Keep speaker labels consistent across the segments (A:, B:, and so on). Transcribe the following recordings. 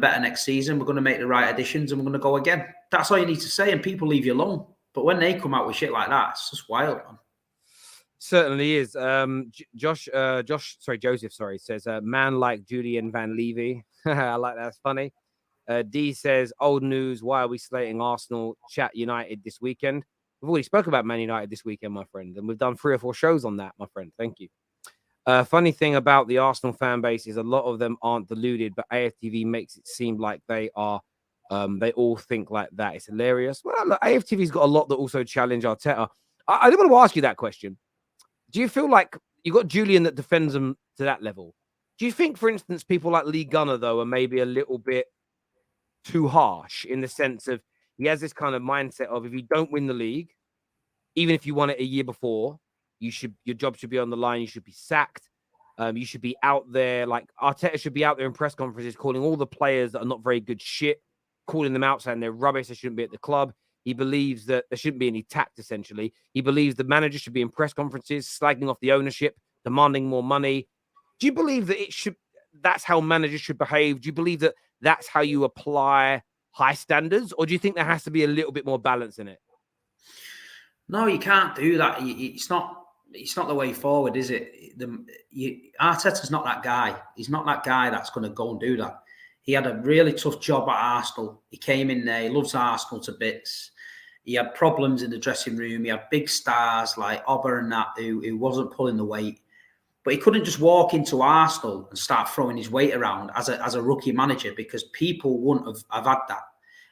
A: better next season. We're going to make the right additions and we're going to go again. That's all you need to say, and people leave you alone. But when they come out with shit like that, it's just wild, man.
B: Certainly is. Joseph says, man like Julian Van Levy. I like that. That's funny. D says, old news. Why are we slating Arsenal? Chat United this weekend. We've already spoke about Man United this weekend, my friend, and we've done 3 or 4 shows on that, my friend. Thank you. Funny thing about the Arsenal fan base is a lot of them aren't deluded, but AFTV makes it seem like they are. They all think like that. It's hilarious. Well, look, AFTV's got a lot that also challenge Arteta. I didn't want to ask you that question. Do you feel like you got Julian that defends them to that level? Do you think, for instance, people like Lee Gunner, though, are maybe a little bit too harsh in the sense of he has this kind of mindset of if you don't win the league, even if you won it a year before, your job should be on the line. You should be sacked. You should be out there. Like Arteta should be out there in press conferences calling all the players that are not very good shit, calling them out, saying they're rubbish. They shouldn't be at the club. He believes that there shouldn't be any tact, essentially. He believes the manager should be in press conferences, slagging off the ownership, demanding more money. Do you believe that that's how managers should behave? Do you believe that that's how you apply high standards? Or do you think there has to be a little bit more balance in it?
A: No, you can't do that. It's not the way forward, is it? Arteta's not that guy. He's not that guy that's going to go and do that. He had a really tough job at Arsenal. He came in there. He loves Arsenal to bits. He had problems in the dressing room. He had big stars like Ober and that who wasn't pulling the weight. But he couldn't just walk into Arsenal and start throwing his weight around as a rookie manager because people wouldn't have had that.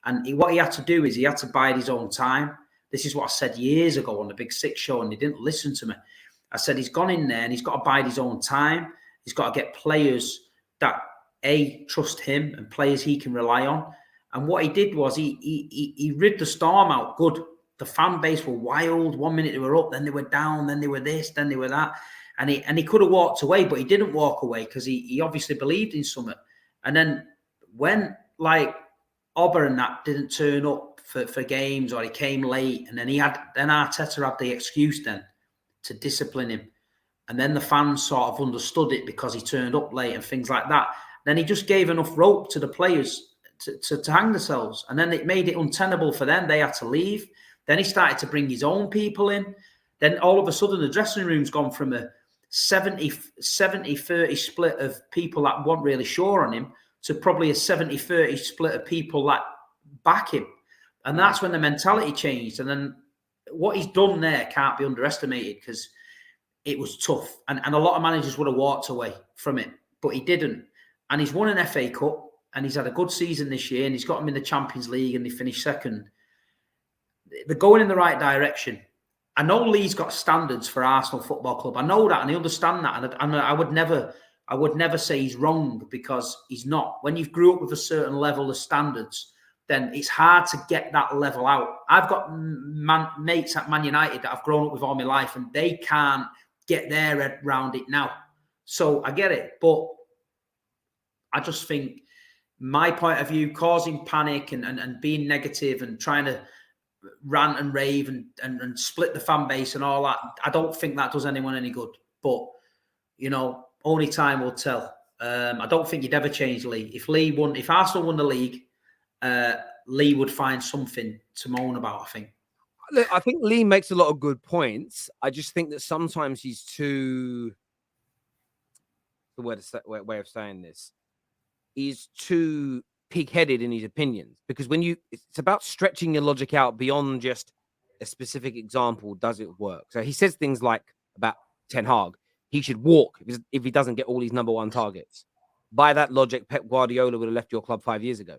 A: And what he had to do is he had to bide his own time. This is what I said years ago on the Big Six show, and he didn't listen to me. I said he's gone in there and he's got to bide his own time. He's got to get players that, trust him and players he can rely on. And what he did was he rid the storm out good. The fan base were wild. 1 minute they were up, then they were down, then they were this, then they were that. And he could have walked away, but he didn't walk away because he obviously believed in something. And then when like Ober and that didn't turn up for games or he came late, and then Arteta had the excuse then to discipline him. And then the fans sort of understood it because he turned up late and things like that. Then he just gave enough rope to the players to hang themselves. And then it made it untenable for them. They had to leave. Then he started to bring his own people in. Then all of a sudden the dressing room's gone from a 70-30 split of people that weren't really sure on him to probably a 70-30 split of people that back him. And that's when the mentality changed. And then what he's done there can't be underestimated because it was tough. And a lot of managers would have walked away from it, but he didn't. And he's won an FA Cup and he's had a good season this year and he's got them in the Champions League and they finished second. They're going in the right direction. I know Lee's got standards for Arsenal Football Club. I know that and I understand that. And I would never say he's wrong because he's not. When you've grew up with a certain level of standards, then it's hard to get that level out. I've got mates at Man United that I've grown up with all my life and they can't get their head around it now. So I get it. But I just think my point of view, causing panic and being negative and trying to rant and rave and split the fan base and all that, I don't think that does anyone any good. But, only time will tell. I don't think you'd ever change Lee. If Arsenal won the league, Lee would find something to moan about, I think.
B: Look, I think Lee makes a lot of good points. I just think that sometimes he's too... The way of saying this. He's too pig-headed in his opinions. Because it's about stretching your logic out beyond just a specific example. Does it work? So he says things like about Ten Hag. He should walk if he doesn't get all these number one targets. By that logic, Pep Guardiola would have left your club 5 years ago.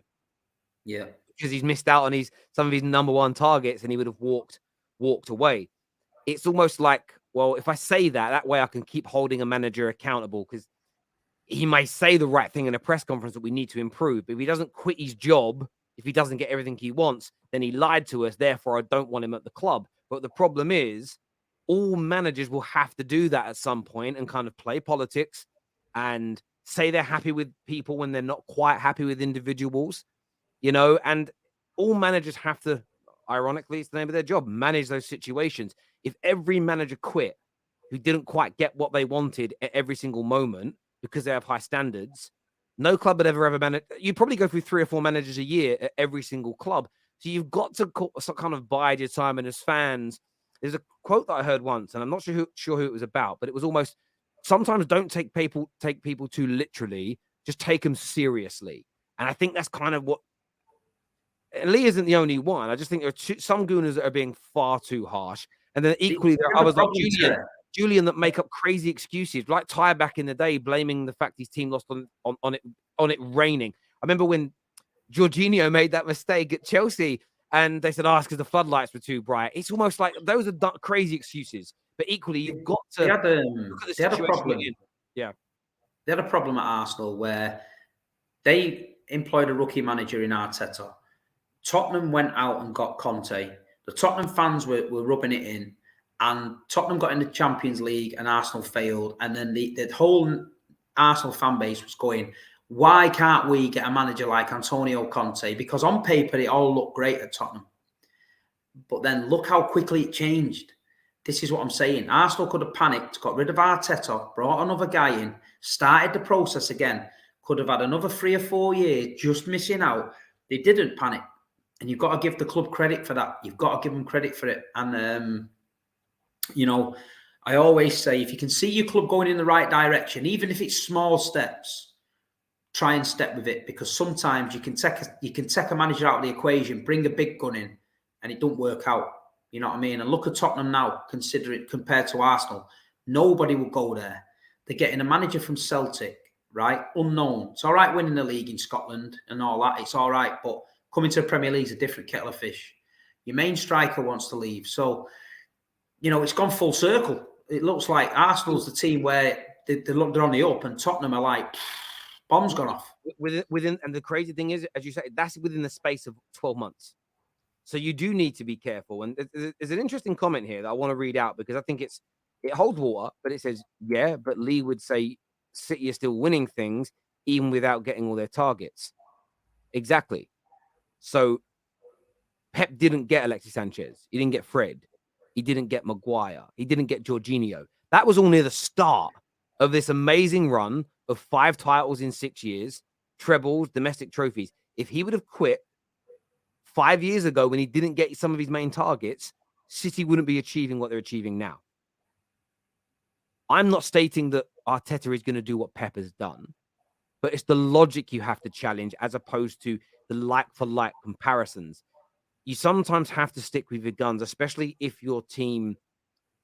A: Yeah.
B: Because he's missed out on some of his number one targets and he would have walked away. It's almost like, well, if I say that way I can keep holding a manager accountable because he may say the right thing in a press conference that we need to improve. But if he doesn't quit his job, if he doesn't get everything he wants, then he lied to us. Therefore, I don't want him at the club. But the problem is all managers will have to do that at some point and kind of play politics and say they're happy with people when they're not quite happy with individuals. And all managers have to, ironically, it's the name of their job, manage those situations. If every manager quit who didn't quite get what they wanted at every single moment because they have high standards, No club had ever managed. You probably go through 3 or 4 managers a year at every single club. So you've got to kind of bide your time. And as fans, there's a quote that I heard once, and I'm not sure who it was about, but it was almost sometimes don't take people too literally, just take them seriously. And I think that's kind of what. And Lee isn't the only one. I just think there are some gooners that are being far too harsh, and then equally there are others like Julian that make up crazy excuses, like Ty back in the day, blaming the fact his team lost on it raining. I remember when Jorginho made that mistake at Chelsea, and they said, it's because the floodlights were too bright. It's almost like those are crazy excuses. But equally, you've got to look at the situation you're in. Yeah.
A: They had a problem at Arsenal where they employed a rookie manager in Arteta. Tottenham went out and got Conte. The Tottenham fans were rubbing it in, and Tottenham got in the Champions League and Arsenal failed. And then the whole Arsenal fan base was going, why can't we get a manager like Antonio Conte? Because on paper, it all looked great at Tottenham. But then look how quickly it changed. This is what I'm saying. Arsenal could have panicked, got rid of Arteta, brought another guy in, started the process again, could have had another 3 or 4 years just missing out. They didn't panic. And you've got to give the club credit for that. You've got to give them credit for it. And, I always say, if you can see your club going in the right direction, even if it's small steps, try and step with it. Because sometimes you can take a manager out of the equation, bring a big gun in, and it don't work out. You know what I mean? And look at Tottenham now, consider it compared to Arsenal. Nobody will go there. They're getting a manager from Celtic, right? Unknown. It's all right winning the league in Scotland and all that. It's all right. But coming to the Premier League is a different kettle of fish. Your main striker wants to leave. So, it's gone full circle. It looks like Arsenal's the team where they're on the up, and Tottenham are like, bombs gone off.
B: And the crazy thing is, as you say, that's within the space of 12 months. So you do need to be careful. And there's an interesting comment here that I want to read out because I think it holds water, but it says, yeah, but Lee would say City are still winning things even without getting all their targets. Exactly. So Pep didn't get Alexis Sanchez. He didn't get Fred. He didn't get Maguire. He didn't get Jorginho. That was all near the start of this amazing run of 5 titles in 6 years, trebles, domestic trophies. If he would have quit 5 years ago when he didn't get some of his main targets, City wouldn't be achieving what they're achieving now. I'm not stating that Arteta is going to do what Pep has done, but it's the logic you have to challenge as opposed to the like-for-like comparisons. You sometimes have to stick with your guns, especially if your team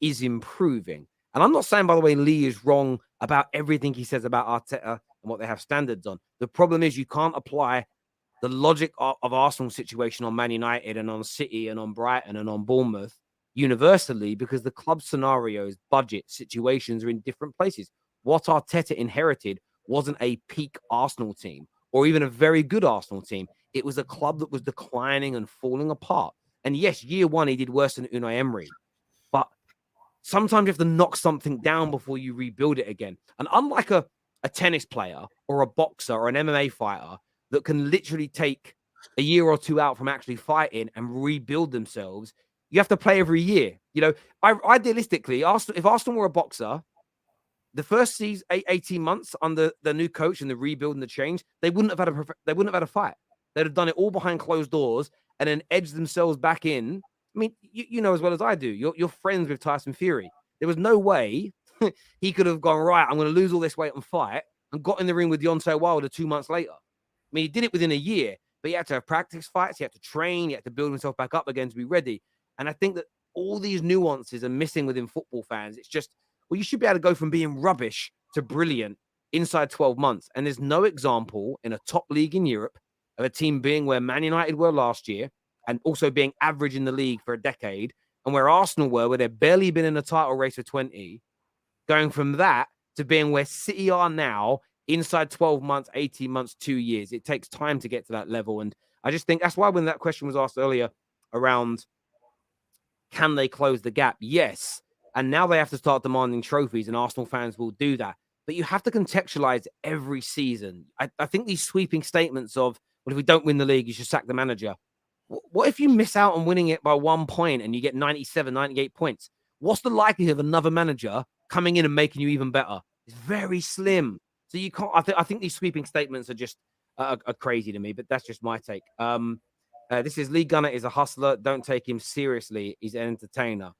B: is improving. And I'm not saying, by the way, Lee is wrong about everything he says about Arteta and what they have standards on. The problem is you can't apply the logic of Arsenal's situation on Man United and on City and on Brighton and on Bournemouth universally because the club scenarios, budget, situations are in different places. What Arteta inherited wasn't a peak Arsenal team or even a very good Arsenal team. It was a club that was declining and falling apart. And yes, year one, he did worse than Unai Emery. But sometimes you have to knock something down before you rebuild it again. And unlike a tennis player or a boxer or an MMA fighter that can literally take a year or two out from actually fighting and rebuild themselves, you have to play every year. Idealistically, if Arsenal were a boxer, the first season, 18 months under the new coach and the rebuild and the change, they wouldn't have had a fight. They'd have done it all behind closed doors and then edged themselves back in. I mean, you know as well as I do, you're friends with Tyson Fury. There was no way he could have gone, right, I'm going to lose all this weight and fight, and got in the ring with Deontay Wilder 2 months later. I mean, he did it within a year, but he had to have practice fights. He had to train. He had to build himself back up again to be ready. And I think that all these nuances are missing within football fans. It's just, well, you should be able to go from being rubbish to brilliant inside 12 months. And there's no example in a top league in Europe of a team being where Man United were last year and also being average in the league for a decade, and where Arsenal were, where they've barely been in a title race for 20, going from that to being where City are now inside 12 months, 18 months, 2 years. It takes time to get to that level. And I just think that's why when that question was asked earlier around can they close the gap? Yes. And now they have to start demanding trophies, and Arsenal fans will do that. But you have to contextualize every season. I think these sweeping statements of, well, if we don't win the league, you should sack the manager. What if you miss out on winning it by 1 point and you get 97, 98 points? What's the likelihood of another manager coming in and making you even better? It's very slim. So you can't. I think these sweeping statements are just are crazy to me. But that's just my take. This is Lee Gunner is a hustler. Don't take him seriously. He's an entertainer.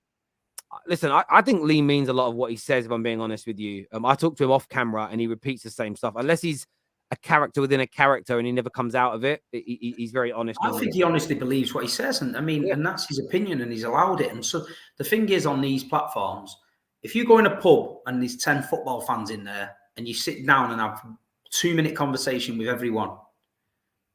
B: Listen, I think Lee means a lot of what he says. If I'm being honest with you, I talk to him off camera, and he repeats the same stuff. Unless he's a character within a character, and he never comes out of it. He's very honest.
A: I think he honestly believes what he says, and I mean,
B: Yeah.
A: and that's his opinion, and he's allowed it. And so the thing is, on these platforms, if you go in a pub and there's 10 football fans in there, and you sit down and have 2-minute conversation with everyone,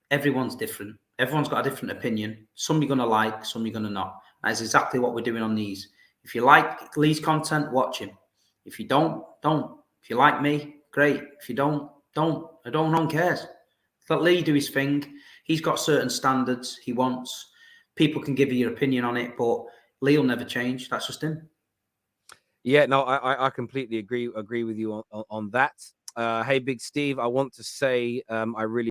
A: everyone's different. Everyone's got a different opinion. Some you're gonna like, some you're gonna not. That's exactly what we're doing on these. If you like Lee's content, watch him. If you don't. If you like me, great. If you don't. No one cares. Let Lee do his thing. He's got certain standards he wants. People can give you your opinion on it, but Lee will never change. That's just him.
B: Yeah, no, I completely agree with you on that. Hey, Big Steve, I want to say I really